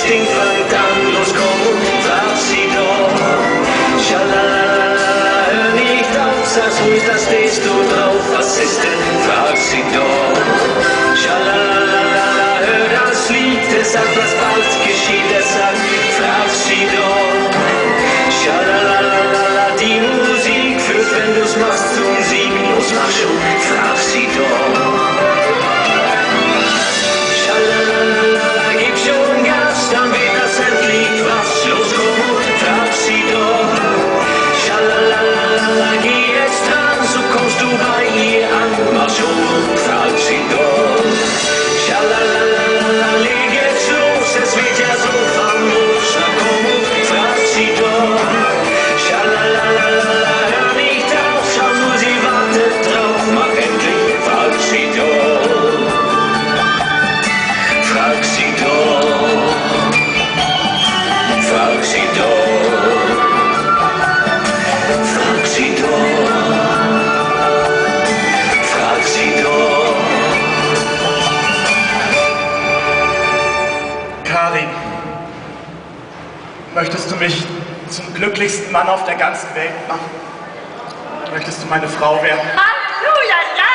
Ding fängt an, los komm und frag sie doch. Schalalala, hör nicht auf, sag's ruhig, da stehst du drauf. Was ist denn, frag sie doch. Schalalala, hör das Lied, es sagt, was bald geschieht, es sagt, frag sie doch. Schalalala, die Musik führt, wenn du's machst, zum Sieg. Los, mach schon, frag sie doch. Schalalala, gib schon Gas, dann wird das endlich was. Los, komm und frag sie doch. Schalalala, geh jetzt dran, so kommst du bei ihr an. Mach schon und frag sie doch. Schalalala, leg jetzt los, es wird ja so famos. Na komm und frag sie doch. Schalalala, hör nicht auf, schau nur, sie wartet drauf. Mach endlich, frag sie doch. Frag sie doch. Frag sie doch. Frag sie doch. Frag sie doch. Karin, möchtest du mich zum glücklichsten Mann auf der ganzen Welt machen? Möchtest du meine Frau werden? Halleluja, ja!